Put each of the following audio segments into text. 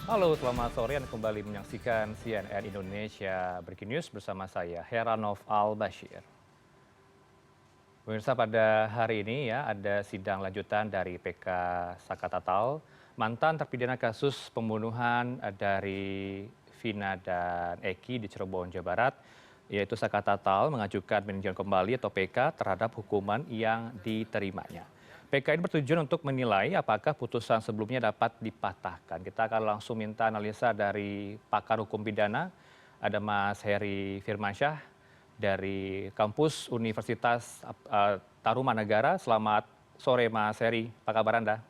Halo, selamat sore. Anda kembali menyaksikan CNN Indonesia Breaking News bersama saya, Heranov Al-Bashir. Pemirsa, pada hari ini ya ada sidang lanjutan dari PK Sakatatal, mantan terpidana kasus pembunuhan dari Vina dan Eki di Cirebon, Jawa Barat, yaitu Sakatatal mengajukan peninjauan kembali atau PK terhadap hukuman yang diterimanya. PK ini bertujuan untuk menilai apakah putusan sebelumnya dapat dipatahkan. Kita akan langsung minta analisa dari pakar hukum pidana, ada Mas Heri Firmansyah dari kampus Universitas Tarumanagara. Selamat sore Mas Heri, apa kabar Anda?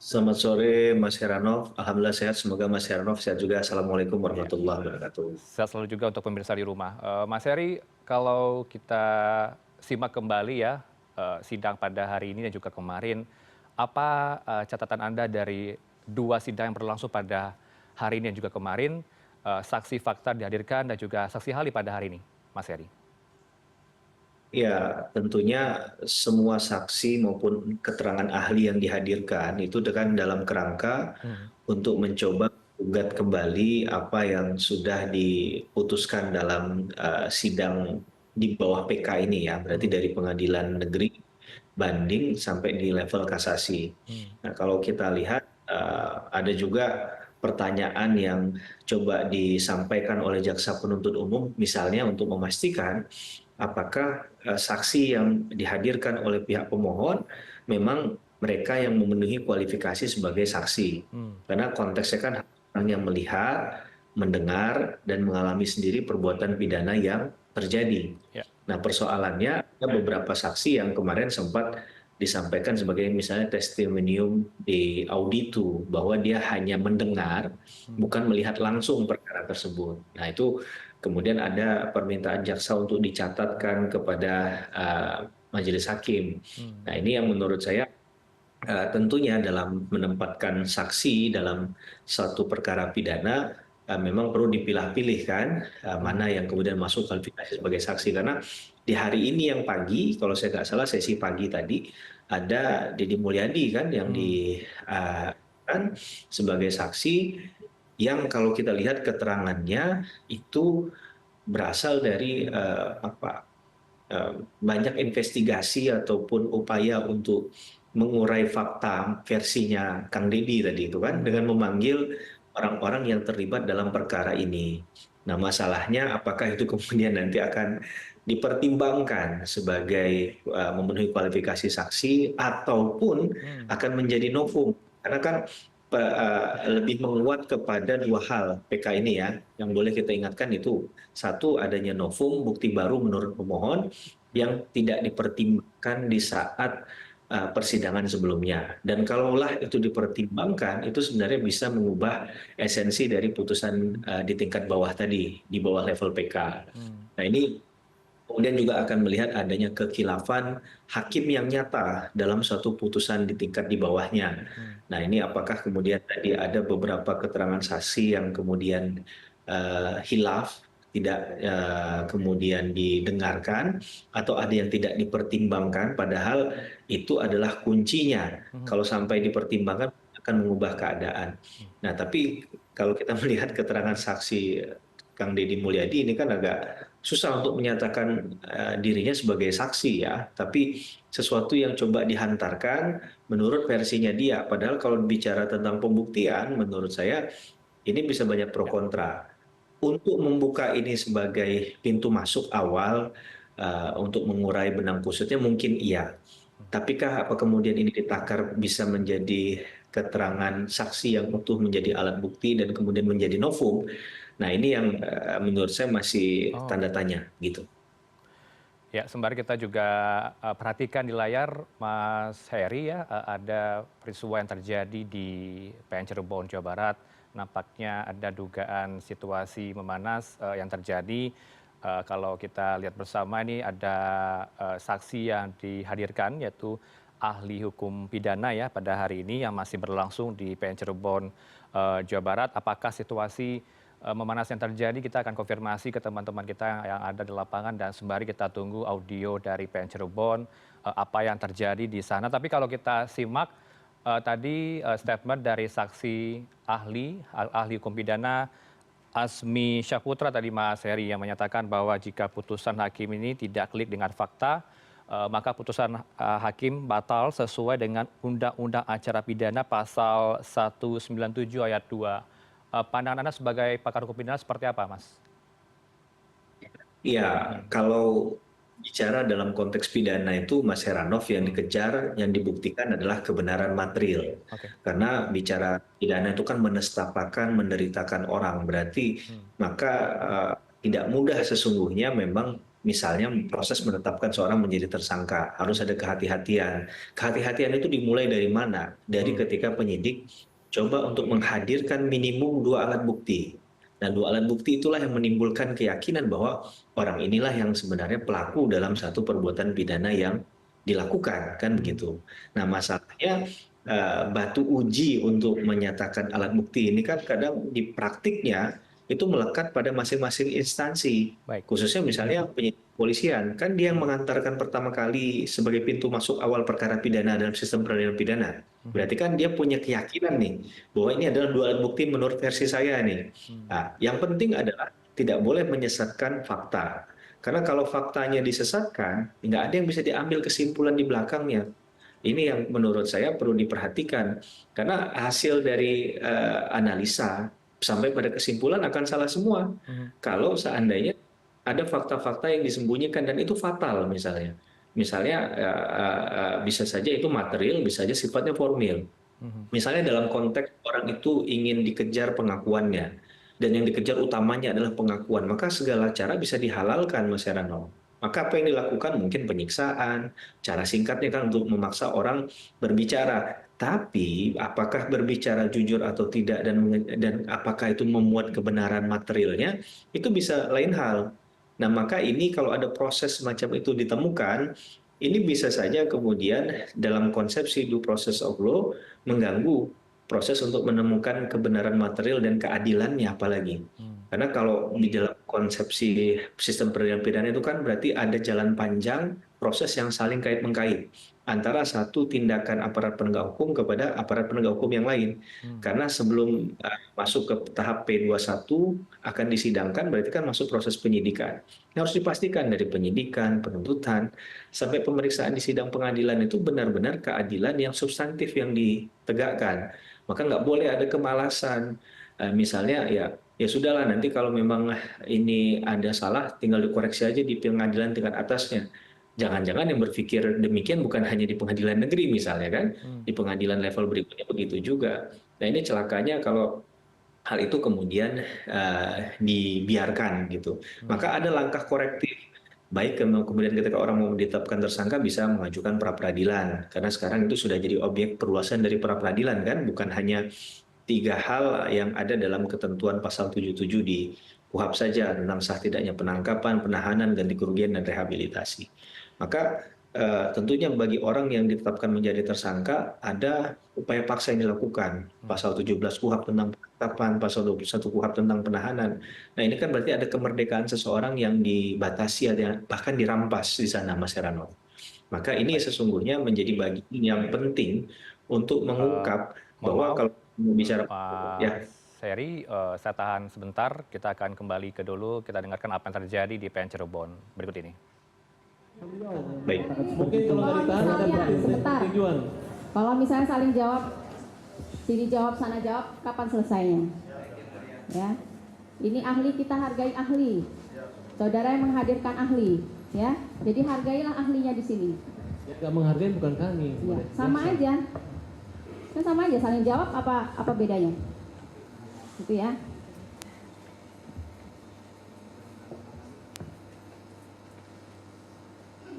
Selamat sore Mas Heranov, Alhamdulillah sehat, semoga Mas Heranov sehat juga. Assalamualaikum Ya, warahmatullahi wabarakatuh. sehat selalu juga untuk pemirsa di rumah. Mas Heri, kalau kita simak kembali ya sidang pada hari ini dan juga kemarin, apa catatan Anda dari dua sidang yang berlangsung pada hari ini dan juga kemarin, saksi fakta dihadirkan dan juga saksi ahli pada hari ini, Mas Heri? Ya, tentunya semua saksi maupun keterangan ahli yang dihadirkan itu dengan dalam kerangka Hmm. untuk mencoba ugat kembali apa yang sudah diputuskan dalam sidang di bawah PK ini ya, berarti Hmm. dari pengadilan negeri banding sampai di level kasasi. Hmm. Nah, kalau kita lihat ada juga pertanyaan yang coba disampaikan oleh jaksa penuntut umum, misalnya untuk memastikan apakah saksi yang dihadirkan oleh pihak pemohon memang mereka yang memenuhi kualifikasi sebagai saksi. Hmm. Karena konteksnya kan orang yang melihat, mendengar, dan mengalami sendiri perbuatan pidana yang terjadi. Ya. Nah, persoalannya ada beberapa saksi yang kemarin sempat disampaikan sebagai misalnya testimonium di auditu bahwa dia hanya mendengar, Hmm. bukan melihat langsung perkara tersebut. Nah, itu kemudian ada permintaan jaksa untuk dicatatkan kepada majelis hakim. Hmm. Nah, ini yang menurut saya tentunya dalam menempatkan saksi dalam satu perkara pidana memang perlu dipilah-pilih kan Hmm. mana yang kemudian masuk kualifikasi sebagai saksi karena di hari ini yang pagi kalau saya nggak salah sesi pagi tadi ada Deddy Mulyadi kan yang Hmm. di kan sebagai saksi yang kalau kita lihat keterangannya itu berasal dari banyak investigasi ataupun upaya untuk mengurai fakta versinya Kang Deddy tadi itu kan Hmm. dengan memanggil orang-orang yang terlibat dalam perkara ini. Nah, masalahnya apakah itu kemudian nanti akan dipertimbangkan sebagai memenuhi kualifikasi saksi ataupun Hmm. akan menjadi novum? Karena kan lebih menguat kepada dua hal PK ini ya, yang boleh kita ingatkan itu satu adanya novum bukti baru menurut pemohon Hmm. yang tidak dipertimbangkan di saat persidangan sebelumnya. Dan kalaulah itu dipertimbangkan, itu sebenarnya bisa mengubah esensi dari putusan di tingkat bawah tadi, di bawah level PK. Hmm. Nah, ini kemudian juga akan melihat adanya kekhilafan hakim yang nyata dalam suatu putusan di tingkat di bawahnya. Hmm. Nah, ini apakah kemudian tadi ada beberapa keterangan saksi yang kemudian hilaf, tidak kemudian didengarkan, atau ada yang tidak dipertimbangkan, padahal itu adalah kuncinya. Hmm. Kalau sampai dipertimbangkan akan mengubah keadaan. Hmm. Nah, tapi kalau kita melihat keterangan saksi Kang Deddy Mulyadi ini kan agak susah untuk menyatakan dirinya sebagai saksi ya, tapi sesuatu yang coba dihantarkan menurut versinya dia. Padahal kalau bicara tentang pembuktian, menurut saya ini bisa banyak pro Ya. kontra. Untuk membuka ini sebagai pintu masuk awal untuk mengurai benang kusutnya mungkin iya. Hmm. Tapikah apa kemudian ini ditakar bisa menjadi keterangan saksi yang utuh menjadi alat bukti dan kemudian menjadi novum? Nah, ini yang menurut saya masih Oh. tanda tanya gitu. Ya, sembari kita juga perhatikan di layar, Mas Heri ya, ada peristiwa yang terjadi di PN Cirebon, Jawa Barat. Nampaknya ada dugaan situasi memanas yang terjadi. Kalau kita lihat bersama ini ada saksi yang dihadirkan yaitu ahli hukum pidana ya pada hari ini yang masih berlangsung di PN Cirebon, Jawa Barat. Apakah situasi memanas yang terjadi, kita akan konfirmasi ke teman-teman kita yang ada di lapangan dan sembari kita tunggu audio dari PN Cirebon, apa yang terjadi di sana. Tapi kalau kita simak tadi statement dari saksi ahli hukum pidana Asmi Syahputra tadi Mas Heri yang menyatakan bahwa jika putusan hakim ini tidak klik dengan fakta, maka putusan hakim batal sesuai dengan Undang-Undang Acara Pidana pasal 197 ayat 2. Pandangan Anda sebagai pakar hukum pidana seperti apa, Mas? Iya, Hmm, kalau bicara dalam konteks pidana itu Mas Heranov yang hmm, dikejar, yang dibuktikan adalah kebenaran material. oke. Karena bicara pidana itu kan menestapakan, menderitakan orang. Berarti Hmm, maka tidak mudah sesungguhnya memang misalnya proses menetapkan seorang menjadi tersangka. Harus ada kehati-hatian. Kehati-hatian itu dimulai dari mana? Dari hmm, ketika penyidik coba untuk menghadirkan minimum dua alat bukti. Nah, dua alat bukti itulah yang menimbulkan keyakinan bahwa orang inilah yang sebenarnya pelaku dalam satu perbuatan pidana yang dilakukan, kan hmm, begitu. Nah, masalahnya batu uji untuk menyatakan alat bukti ini kan kadang di praktiknya itu melekat pada masing-masing instansi, baik. khususnya misalnya penyidik kepolisian, kan dia yang Hmm, mengantarkan pertama kali sebagai pintu masuk awal perkara pidana dalam sistem peradilan pidana. hmm, Berarti kan dia punya keyakinan nih bahwa ini adalah dua alat bukti menurut versi saya nih. hmm, Nah, yang penting adalah tidak boleh menyesatkan fakta. Karena kalau faktanya disesatkan, nggak ada yang bisa diambil kesimpulan di belakangnya. Ini yang menurut saya perlu diperhatikan. Karena hasil dari analisa sampai pada kesimpulan akan salah semua. hmm, Kalau seandainya ada fakta-fakta yang disembunyikan dan itu fatal misalnya. Misalnya bisa saja itu material, bisa saja sifatnya formil. hmm, Misalnya dalam konteks orang itu ingin dikejar pengakuannya, dan yang dikejar utamanya adalah pengakuan, maka segala cara bisa dihalalkan, Mas Heranov. Maka apa yang dilakukan mungkin penyiksaan, cara singkatnya kan untuk memaksa orang berbicara. Tapi apakah berbicara jujur atau tidak dan apakah itu memuat kebenaran materialnya, itu bisa lain hal. Nah, maka ini kalau ada proses semacam itu ditemukan, ini bisa saja kemudian dalam konsepsi due process of law mengganggu proses untuk menemukan kebenaran material dan keadilannya apalagi. hmm, Karena kalau di dalam konsepsi sistem peradilan pidana itu kan berarti ada jalan panjang proses yang saling kait-mengkait antara satu tindakan aparat penegak hukum kepada aparat penegak hukum yang lain. hmm, Karena sebelum masuk ke tahap P21 akan disidangkan berarti kan masuk proses penyidikan. Ini harus dipastikan dari penyidikan, penuntutan, sampai pemeriksaan di sidang pengadilan itu benar-benar keadilan yang substantif yang ditegakkan. Maka nggak boleh ada kemalasan. Misalnya ya sudahlah nanti kalau memang ini ada salah tinggal dikoreksi aja di pengadilan tingkat atasnya. Jangan-jangan yang berpikir demikian bukan hanya di pengadilan negeri misalnya kan, hmm, di pengadilan level berikutnya begitu juga. Nah ini celakanya kalau hal itu kemudian dibiarkan gitu. hmm. Maka ada langkah korektif. Baik kemudian ketika orang mau ditetapkan tersangka bisa mengajukan pra peradilan karena sekarang itu sudah jadi objek perluasan dari pra peradilan kan, bukan hanya tiga hal yang ada dalam ketentuan pasal 77 di KUHP saja tentang sah tidaknya penangkapan, penahanan, ganti kerugian dan rehabilitasi. Maka tentunya bagi orang yang ditetapkan menjadi tersangka ada upaya paksa yang dilakukan. Hmm. Pasal 17 KUHP tentang penangkapan, pasal 21 KUHP tentang penahanan. Nah, ini kan berarti ada kemerdekaan seseorang yang dibatasi bahkan dirampas di sana, Mas Heranov. Maka ini Baik. sesungguhnya menjadi bagian yang penting untuk Eh, mengungkap mohon bahwa maaf, kalau bicara Mas ya Heri, saya tahan sebentar. Kita akan kembali ke dulu. Kita dengarkan apa yang terjadi di PN Cirebon berikut ini. baik. Mungkin kalau nggak ditahan ada sebentar. persetujuan. Kalau misalnya saling jawab, sini jawab, sana jawab, kapan selesainya? Ya, ini ahli, kita hargai ahli. Saudara yang menghadirkan ahli, ya. Jadi hargailah ahlinya di sini. Yang nggak menghargai bukan kami. Ya, sama aja. Kan sama aja, saling jawab apa bedanya? Gitu ya.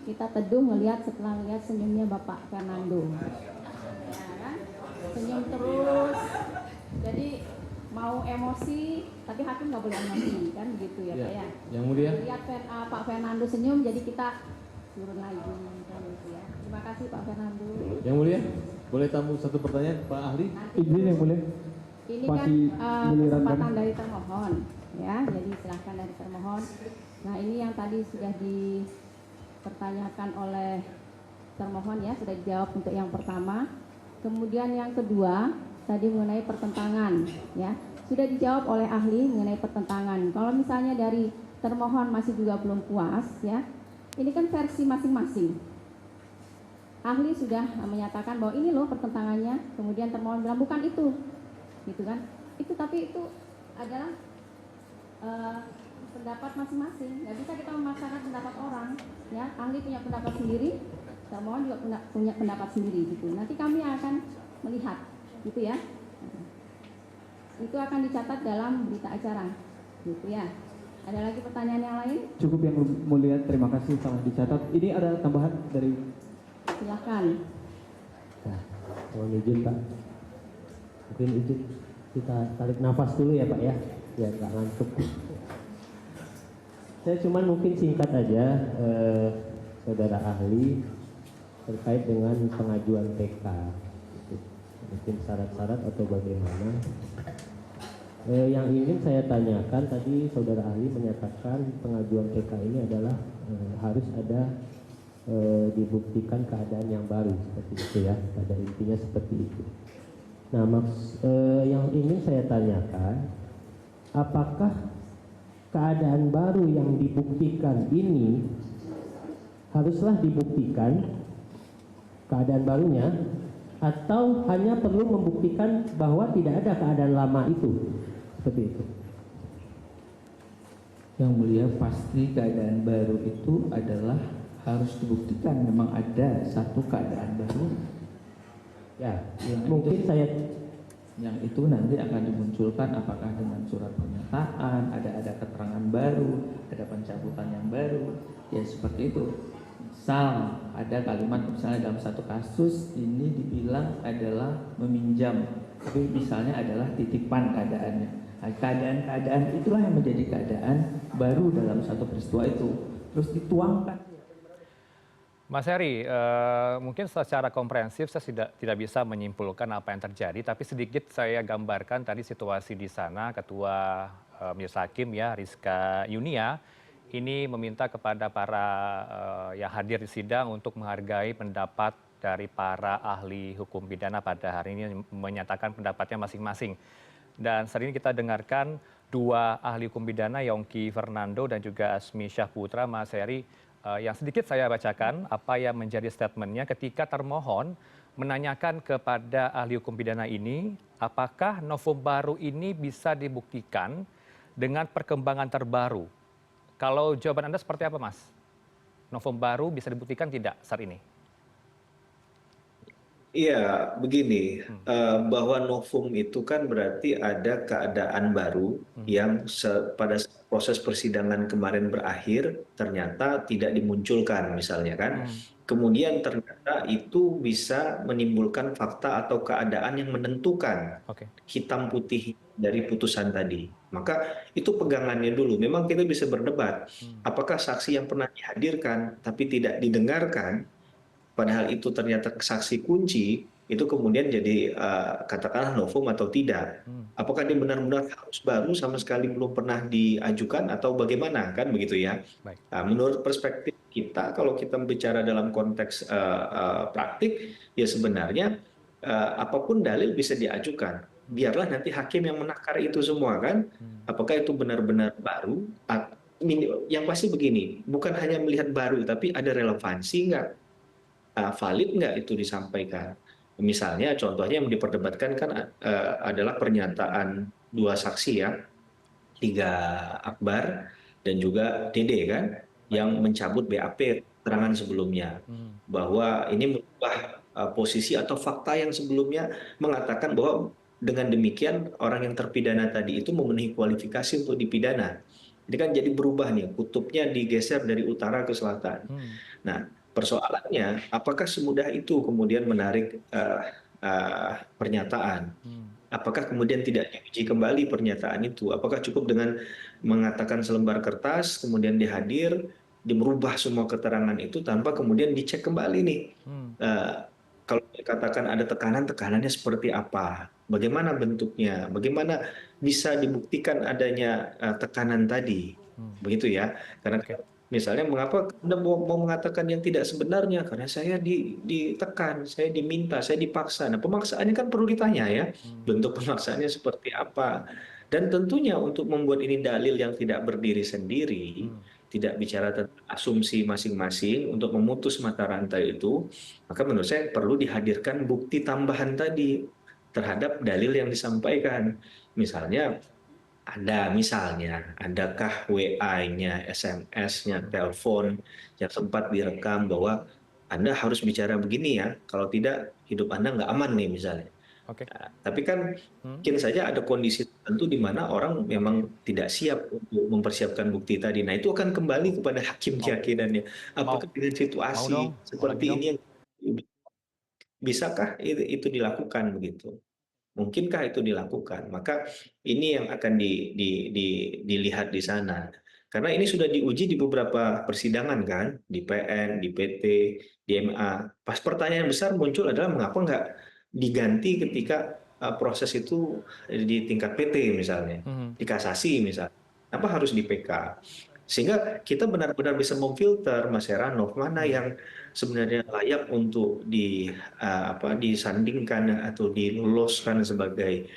Kita teduh melihat setelah lihat senyumnya Bapak Fernando. Ya kan? Senyum terus. Jadi mau emosi, tapi hakim nggak boleh emosi, kan begitu ya Pak ya. Yang mulia. Lihat Pak Fernando senyum, jadi kita turun lagi, kan gitu ya. Terima kasih Pak Fernando. Yang mulia, boleh tamu satu pertanyaan Pak Ahli? Nanti Izin yang boleh. ini Masih kan giliran kesempatan kami. dari termohon, ya. Jadi silahkan dari termohon. Nah ini yang tadi sudah dipertanyakan oleh termohon ya, sudah dijawab untuk yang pertama. Kemudian yang kedua, tadi mengenai pertentangan, ya. Sudah dijawab oleh ahli mengenai pertentangan. Kalau misalnya dari termohon masih juga belum puas, ya. Ini kan versi masing-masing. Ahli sudah menyatakan bahwa ini loh pertentangannya, kemudian termohon bilang bukan itu. Gitu kan? Itu tapi itu adalah pendapat masing-masing. Nggak bisa kita memaksakan pendapat orang, ya. Ahli punya pendapat sendiri, termohon juga punya pendapat sendiri gitu. Nanti kami akan melihat, gitu ya. Itu akan dicatat dalam berita acara, gitu ya. Ada lagi pertanyaan yang lain? Cukup yang mulia, terima kasih telah dicatat. Ini ada tambahan dari. Silakan. Nah, mohon izin Pak. Mungkin izin kita tarik nafas dulu ya Pak ya, biar nggak ngantuk. Saya cuman mungkin singkat aja, saudara ahli terkait dengan pengajuan PK. Mungkin syarat-syarat atau bagaimana. Yang ingin saya tanyakan tadi saudara ahli menyatakan pengajuan PK ini adalah harus ada dibuktikan keadaan yang baru seperti itu ya, pada intinya seperti itu. Nah, yang ingin saya tanyakan, apakah keadaan baru yang dibuktikan ini haruslah dibuktikan keadaan barunya, atau hanya perlu membuktikan bahwa tidak ada keadaan lama itu, seperti itu? Yang mulia, pasti keadaan baru itu adalah harus dibuktikan memang ada satu keadaan baru. Ya, Yang mungkin yang itu nanti akan dimunculkan apakah dengan surat pernyataan, ada keterangan baru, ada pencabutan yang baru, ya seperti itu. Misal ada kalimat misalnya dalam satu kasus ini dibilang adalah meminjam, tapi misalnya adalah titipan keadaannya. Nah, keadaan-keadaan itulah yang menjadi keadaan baru dalam satu peristiwa itu, terus dituangkan. Mas Heri, mungkin secara komprehensif saya tidak bisa menyimpulkan apa yang terjadi, tapi sedikit saya gambarkan tadi situasi di sana. Ketua Majelis Hakim ya, Rizka Yunia, ini meminta kepada para yang hadir di sidang untuk menghargai pendapat dari para ahli hukum pidana pada hari ini, menyatakan pendapatnya masing-masing. Dan saat ini kita dengarkan dua ahli hukum pidana, Yongki Fernando dan juga Asmi Syahputra. Mas Heri, yang sedikit saya bacakan apa yang menjadi statementnya ketika termohon menanyakan kepada ahli hukum pidana ini, apakah novum baru ini bisa dibuktikan dengan perkembangan terbaru. Kalau jawaban Anda seperti apa, Mas? Novum baru bisa dibuktikan tidak saat ini? Iya, begini, bahwa novum itu kan berarti ada keadaan baru yang pada proses persidangan kemarin berakhir ternyata tidak dimunculkan misalnya kan. Kemudian ternyata itu bisa menimbulkan fakta atau keadaan yang menentukan hitam putih dari putusan tadi. Maka itu pegangannya dulu. Memang kita bisa berdebat, apakah saksi yang pernah dihadirkan tapi tidak didengarkan, padahal itu ternyata saksi kunci, itu kemudian jadi katakanlah novum atau tidak. Apakah dia benar-benar harus baru sama sekali belum pernah diajukan atau bagaimana, kan begitu ya. Nah, menurut perspektif kita, kalau kita bicara dalam konteks praktik, ya sebenarnya apapun dalil bisa diajukan. Biarlah nanti hakim yang menakar itu semua kan. Apakah itu benar-benar baru? Yang pasti begini, bukan hanya melihat baru, tapi ada relevansi nggak? Valid nggak itu disampaikan. Misalnya contohnya yang diperdebatkan kan adalah pernyataan dua saksi ya, Tiga Akbar dan juga Dede kan, yang mencabut BAP keterangan sebelumnya, bahwa ini merubah posisi atau fakta yang sebelumnya mengatakan bahwa dengan demikian orang yang terpidana tadi itu memenuhi kualifikasi untuk dipidana. Ini kan jadi berubah nih, kutubnya digeser dari utara ke selatan. Nah, persoalannya, apakah semudah itu kemudian menarik pernyataan? Apakah kemudian tidak diuji kembali pernyataan itu? Apakah cukup dengan mengatakan selembar kertas, kemudian dihadir, merubah semua keterangan itu tanpa kemudian dicek kembali nih? Kalau dikatakan ada tekanan, tekanannya seperti apa? Bagaimana bentuknya? Bagaimana bisa dibuktikan adanya tekanan tadi? Begitu ya. Karena Misalnya, mengapa Anda mau mengatakan yang tidak sebenarnya? Karena saya ditekan, saya diminta, saya dipaksa. Nah, pemaksaannya kan perlu ditanya ya, bentuk pemaksaannya seperti apa. Dan tentunya untuk membuat ini dalil yang tidak berdiri sendiri, tidak bicara tentang asumsi masing-masing untuk memutus mata rantai itu, maka menurut saya perlu dihadirkan bukti tambahan tadi terhadap dalil yang disampaikan. Misalnya, adakah WA-nya, SMS-nya, telepon yang sempat direkam bahwa Anda harus bicara begini ya, kalau tidak hidup Anda nggak aman nih misalnya. Oke. Nah, tapi kan mungkin saja ada kondisi tertentu di mana orang memang tidak siap untuk mempersiapkan bukti tadi. Nah, itu akan kembali kepada hakim keyakinannya. Mau Apakah dengan mau dong, situasi mau lagi seperti dong. ini bisakah itu dilakukan begitu? Mungkinkah itu dilakukan? Maka ini yang akan dilihat di sana. Karena ini sudah diuji di beberapa persidangan kan, di PN, di PT, di MA. Pas pertanyaan besar muncul adalah mengapa nggak diganti ketika proses itu di tingkat PT misalnya, di kasasi misalnya. Apa harus di PK? Sehingga kita benar-benar bisa memfilter, Mas Heranov, mana yang sebenarnya layak untuk disandingkan atau diloloskan sebagai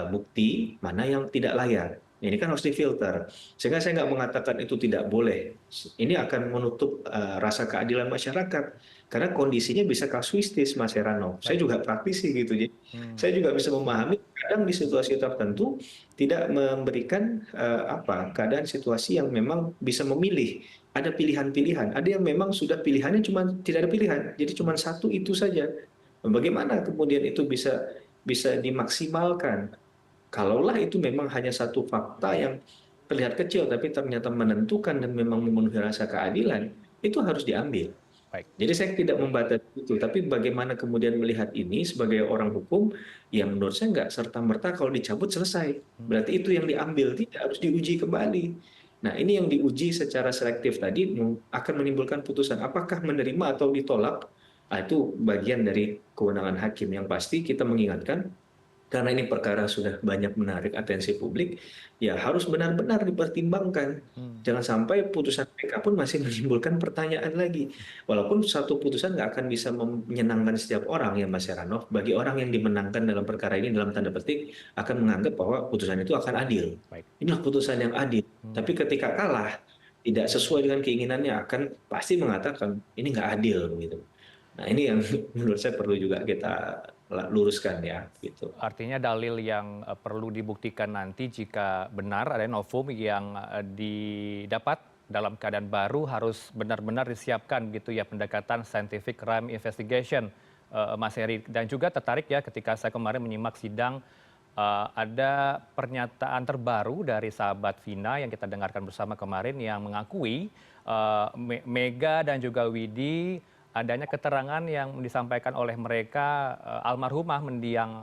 bukti, mana yang tidak layak. Ini kan harus difilter. Sehingga saya nggak mengatakan itu tidak boleh. Ini akan menutup rasa keadilan masyarakat. Karena kondisinya bisa kasuistis, Mas Heranov. Saya juga praktisi gitu. Jadi saya juga bisa memahami kadang di situasi tertentu tidak memberikan keadaan situasi yang memang bisa memilih. Ada pilihan-pilihan. Ada yang memang sudah pilihannya cuma tidak ada pilihan. Jadi cuma satu itu saja. Bagaimana kemudian itu bisa dimaksimalkan? Kalaulah itu memang hanya satu fakta yang terlihat kecil tapi ternyata menentukan dan memang memenuhi rasa keadilan, itu harus diambil. Baik. Jadi saya tidak membatasi itu, tapi bagaimana kemudian melihat ini sebagai orang hukum, ya menurut saya nggak serta-merta kalau dicabut selesai. Berarti itu yang diambil, tidak harus diuji kembali. Nah, ini yang diuji secara selektif tadi akan menimbulkan putusan apakah menerima atau ditolak. Nah, itu bagian dari kewenangan hakim. Yang pasti kita mengingatkan, karena ini perkara sudah banyak menarik atensi publik, ya harus benar-benar dipertimbangkan. Jangan sampai putusan PK pun masih menimbulkan pertanyaan lagi. Walaupun satu putusan nggak akan bisa menyenangkan setiap orang ya Mas Heranov, bagi orang yang dimenangkan dalam perkara ini dalam tanda petik akan menganggap bahwa putusan itu akan adil. Baik. Inilah putusan yang adil. Tapi ketika kalah, tidak sesuai dengan keinginannya akan pasti mengatakan ini nggak adil gitu. Nah, ini yang menurut saya perlu juga kita luruskan ya gitu. Artinya dalil yang perlu dibuktikan nanti jika benar ada novum yang didapat dalam keadaan baru harus benar-benar disiapkan gitu ya, pendekatan scientific crime investigation, Mas Heri. Dan juga tertarik ya ketika saya kemarin menyimak sidang, ada pernyataan terbaru dari sahabat Vina yang kita dengarkan bersama kemarin yang mengakui Mega dan juga Widi adanya keterangan yang disampaikan oleh mereka, almarhumah mendiang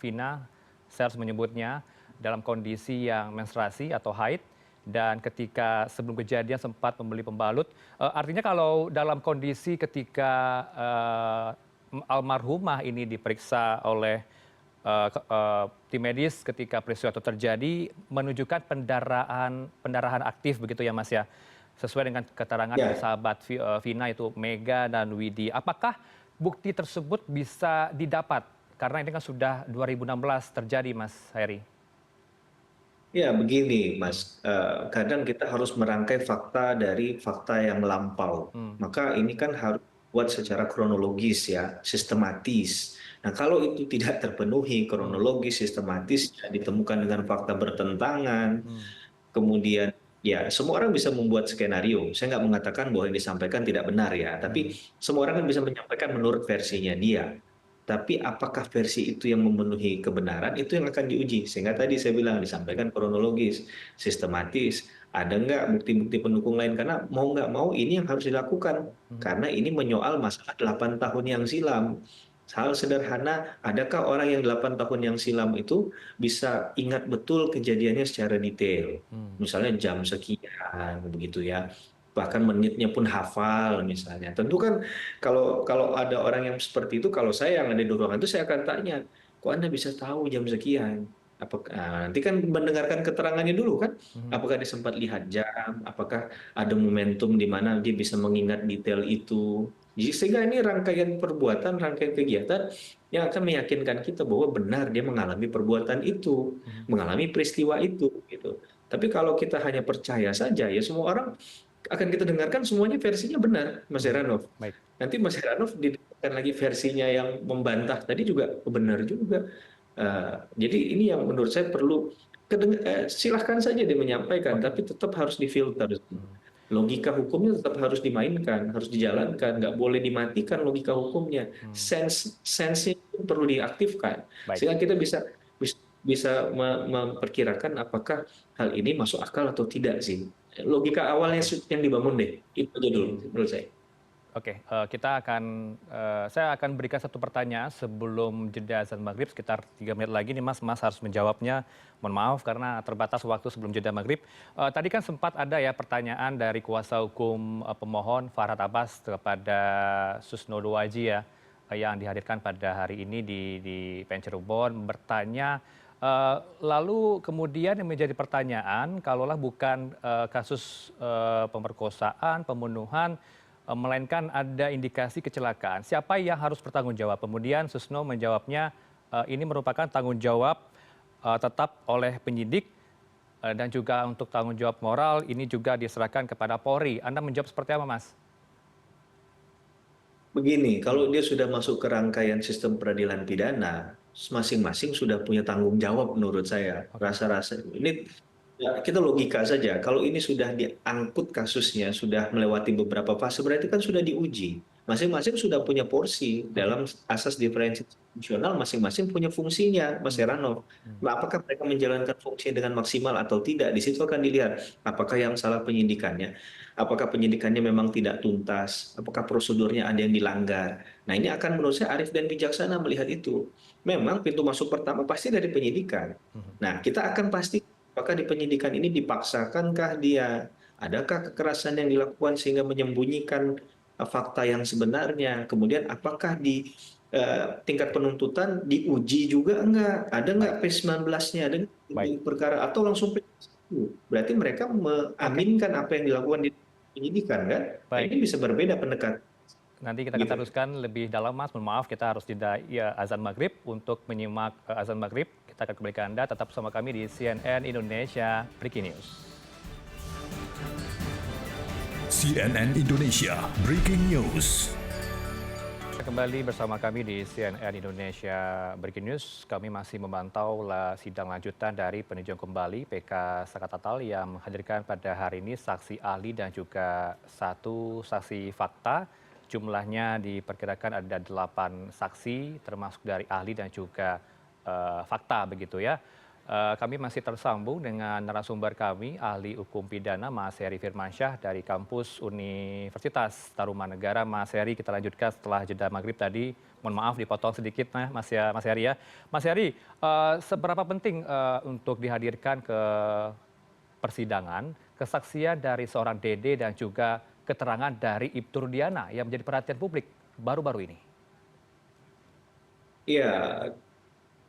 Vina, saya harus menyebutnya, dalam kondisi yang menstruasi atau haid, dan ketika sebelum kejadian sempat membeli pembalut. Artinya kalau dalam kondisi ketika almarhumah ini diperiksa oleh tim medis ketika peristiwa itu terjadi, menunjukkan pendarahan aktif begitu ya Mas ya? Sesuai dengan keterangan dari sahabat Vina itu Mega dan Widi. Apakah bukti tersebut bisa didapat? Karena ini kan sudah 2016 terjadi, Mas Heri. Ya, begini Mas, kadang kita harus merangkai fakta dari fakta yang lampau. Maka ini kan harus buat secara kronologis ya, sistematis. Nah, kalau itu tidak terpenuhi kronologis, sistematis, ditemukan dengan fakta bertentangan, kemudian ya, semua orang bisa membuat skenario. Saya nggak mengatakan bahwa yang disampaikan tidak benar ya, tapi semua orang kan bisa menyampaikan menurut versinya dia. Tapi apakah versi itu yang memenuhi kebenaran, itu yang akan diuji. Sehingga tadi saya bilang disampaikan kronologis, sistematis, ada nggak bukti-bukti pendukung lain. Karena mau nggak mau ini yang harus dilakukan. Karena ini menyoal masalah 8 tahun yang silam. Hal sederhana, adakah orang yang 8 tahun yang silam itu bisa ingat betul kejadiannya secara detail? Misalnya jam sekian, begitu ya. Bahkan menitnya pun hafal misalnya. Tentu kan kalau ada orang yang seperti itu, kalau saya yang ada di ruangan itu saya akan tanya, kok Anda bisa tahu jam sekian? Nanti kan mendengarkan keterangannya dulu kan, apakah dia sempat lihat jam, apakah ada momentum di mana dia bisa mengingat detail itu. Sehingga ini rangkaian perbuatan, rangkaian kegiatan yang akan meyakinkan kita bahwa benar dia mengalami perbuatan itu, mengalami peristiwa itu, gitu. Tapi kalau kita hanya percaya saja, ya semua orang akan kita dengarkan semuanya versinya benar, Mas Heranov. Baik. Nanti Mas Heranov didengarkan lagi versinya yang membantah tadi juga benar juga. Jadi ini yang menurut saya perlu silahkan saja dia menyampaikan, tapi tetap harus difilter. Logika hukumnya tetap harus dimainkan, harus dijalankan, nggak boleh dimatikan logika hukumnya. Sense itu perlu diaktifkan, Baik. sehingga kita bisa memperkirakan apakah hal ini masuk akal atau tidak sih. Logika awalnya yang dibangun deh, itu aja dulu menurut saya. Oke, saya akan berikan satu pertanyaan sebelum jeda azan maghrib sekitar 3 menit lagi nih Mas. Mas harus menjawabnya. Mohon maaf karena terbatas waktu sebelum jeda maghrib. Tadi kan sempat ada ya pertanyaan dari kuasa hukum pemohon Farhad Abbas kepada Susno Duwaji ya, yang dihadirkan pada hari ini di PN Cirebon bertanya. Lalu kemudian yang menjadi pertanyaan, kalaulah bukan kasus pemerkosaan, pembunuhan, melainkan ada indikasi kecelakaan. Siapa yang harus bertanggung jawab? Kemudian Susno menjawabnya ini merupakan tanggung jawab tetap oleh penyidik dan juga untuk tanggung jawab moral ini juga diserahkan kepada Polri. Anda menjawab seperti apa, Mas? Begini, kalau dia sudah masuk ke rangkaian sistem peradilan pidana, masing-masing sudah punya tanggung jawab menurut saya. Rasa-rasa ini ya, kita logika saja. Kalau ini sudah diangkut kasusnya, sudah melewati beberapa fase, berarti kan sudah diuji. Masing-masing sudah punya porsi dalam asas diferensiasi fungsional, masing-masing punya fungsinya, Mas Heranov. Nah, apakah mereka menjalankan fungsi dengan maksimal atau tidak? Di situ akan dilihat apakah yang salah penyidikannya, apakah penyidikannya memang tidak tuntas, apakah prosedurnya ada yang dilanggar. Nah, ini akan menurut saya arif dan bijaksana melihat itu. Memang pintu masuk pertama pasti dari penyidikan. Nah, kita akan pasti apakah di penyidikan ini dipaksakankah dia? Adakah kekerasan yang dilakukan sehingga menyembunyikan fakta yang sebenarnya? Kemudian apakah di tingkat penuntutan diuji juga enggak? Ada enggak P19-nya? Ada di perkara atau langsung P1? Berarti mereka mengaminkan apa yang dilakukan di penyidikan kan? Nah, ini bisa berbeda pendekatan. Nanti kita akan teruskan lebih dalam, Mas. Mohon maaf, kita harus jeda azan maghrib. Untuk menyimak azan maghrib, kita akan kembali ke Anda. Tetap bersama kami di CNN Indonesia Breaking News. CNN Indonesia Breaking News. Kembali bersama kami di CNN Indonesia Breaking News. Kami masih memantau sidang lanjutan dari peninjauan kembali PK Sakatatal yang menghadirkan pada hari ini saksi ahli dan juga 1 saksi fakta. Jumlahnya diperkirakan ada 8 saksi termasuk dari ahli dan juga fakta begitu ya. Kami masih tersambung dengan narasumber kami, ahli hukum pidana Mas Heri Firmansyah dari kampus Universitas Tarumanegara. Mas Heri, kita lanjutkan setelah jeda maghrib tadi. Mohon maaf dipotong sedikit Mas Heri ya. Mas Heri, seberapa penting untuk dihadirkan ke persidangan kesaksian dari seorang Dede dan juga keterangan dari Ibtu Rudiana yang menjadi perhatian publik baru-baru ini? Ya,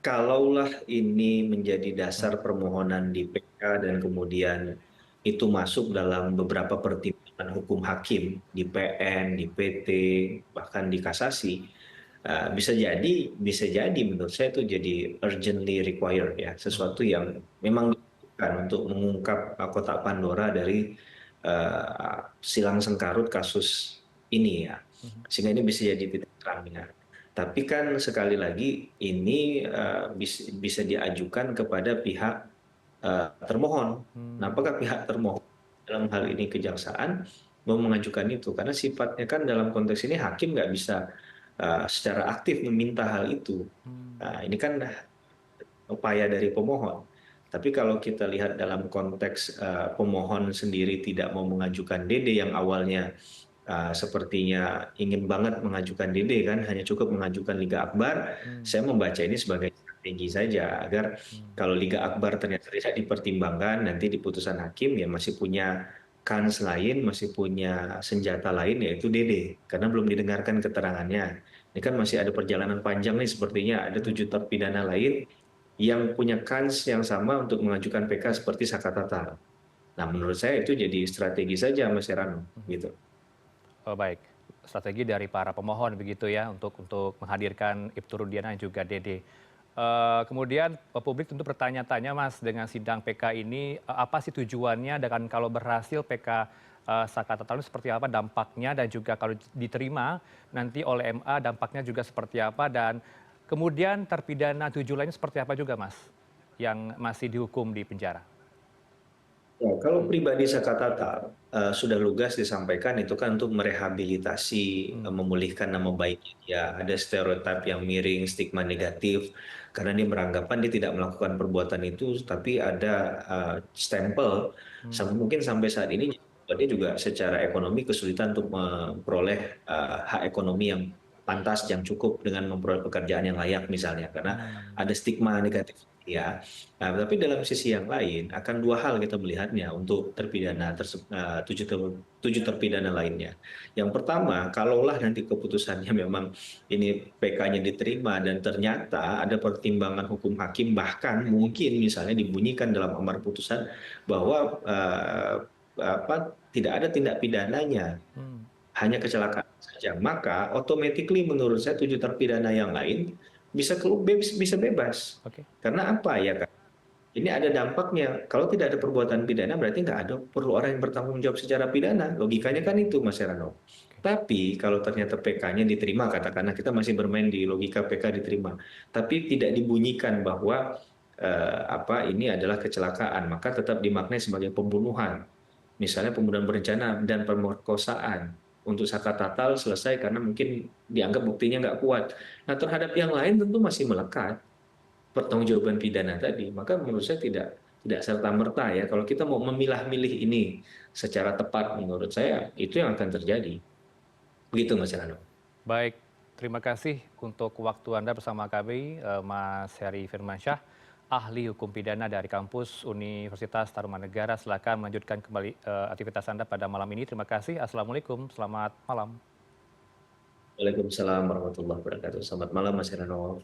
kalaulah ini menjadi dasar permohonan di PK dan kemudian itu masuk dalam beberapa pertimbangan hukum hakim di PN, di PT, bahkan di kasasi, bisa jadi menurut saya itu jadi urgently required ya, sesuatu yang memang dibutuhkan untuk mengungkap kotak Pandora dari silang sengkarut kasus ini ya, sehingga ini bisa jadi titik terangnya. Tapi kan sekali lagi ini bisa diajukan kepada pihak termohon. Nah, apakah pihak termohon dalam hal ini kejaksaan mau mengajukan itu? Karena sifatnya kan dalam konteks ini hakim nggak bisa secara aktif meminta hal itu. Nah, ini kan upaya dari pemohon. Tapi kalau kita lihat dalam konteks pemohon sendiri tidak mau mengajukan Dede yang awalnya sepertinya ingin banget mengajukan Dede kan, hanya cukup mengajukan Liga Akbar. Saya membaca ini sebagai strategi saja agar kalau Liga Akbar ternyata tidak dipertimbangkan nanti di putusan hakim ya masih punya kans lain, masih punya senjata lain yaitu Dede karena belum didengarkan keterangannya. Ini kan masih ada perjalanan panjang nih sepertinya, ada 7 terpidana lain yang punya kans yang sama untuk mengajukan PK seperti Saka Tatal. Nah, menurut saya itu jadi strategi saja, Mas Herano, gitu. Oh, baik, strategi dari para pemohon begitu ya untuk menghadirkan Ibtu Rudiana dan juga Dede. Kemudian publik tentu bertanya-tanya Mas dengan sidang PK ini apa sih tujuannya dan kalau berhasil PK Saka Tatal ini seperti apa dampaknya dan juga kalau diterima nanti oleh MA dampaknya juga seperti apa dan kemudian terpidana 7 lainnya seperti apa juga Mas yang masih dihukum di penjara? Ya, kalau pribadi Saka Tatal sudah lugas disampaikan itu kan untuk merehabilitasi, memulihkan nama baiknya dia. Ada stereotip yang miring, stigma negatif, karena dia beranggapan dia tidak melakukan perbuatan itu, tapi ada stempel. Mungkin sampai saat ini dia juga secara ekonomi kesulitan untuk memperoleh hak ekonomi yang pantas, yang cukup dengan memperoleh pekerjaan yang layak misalnya, karena ada stigma negatif. Ya, nah, tapi dalam sisi yang lain akan dua hal kita melihatnya untuk terpidana tujuh terpidana lainnya. Yang pertama, kalaulah nanti keputusannya memang ini PK-nya diterima dan ternyata ada pertimbangan hukum hakim, bahkan mungkin misalnya dibunyikan dalam amar putusan bahwa tidak ada tindak pidananya, hanya kecelakaan saja, maka automatically menurut saya 7 terpidana yang lain bisa bebas. Oke. Karena apa ya Kak? Ini ada dampaknya. Kalau tidak ada perbuatan pidana berarti nggak ada perlu orang yang bertanggung jawab secara pidana. Logikanya kan itu Mas Herano. Tapi kalau ternyata PK-nya diterima, katakanlah kita masih bermain di logika PK diterima, tapi tidak dibunyikan bahwa ini adalah kecelakaan, maka tetap dimaknai sebagai pembunuhan. Misalnya pembunuhan berencana dan pemerkosaan. Untuk Saka Tatal selesai karena mungkin dianggap buktinya nggak kuat. Nah, terhadap yang lain tentu masih melekat pertanggungjawaban pidana tadi. Maka menurut saya tidak serta-merta ya. Kalau kita mau memilah-milih ini secara tepat, menurut saya itu yang akan terjadi. Begitu Mas Herano. Baik, terima kasih untuk waktu Anda bersama kami, Mas Heri Firmansyah, ahli hukum pidana dari kampus Universitas Tarumanegara. Silakan melanjutkan kembali aktivitas Anda pada malam ini. Terima kasih. Assalamualaikum. Selamat malam. Waalaikumsalam warahmatullahi wabarakatuh. Selamat malam Mas Herano.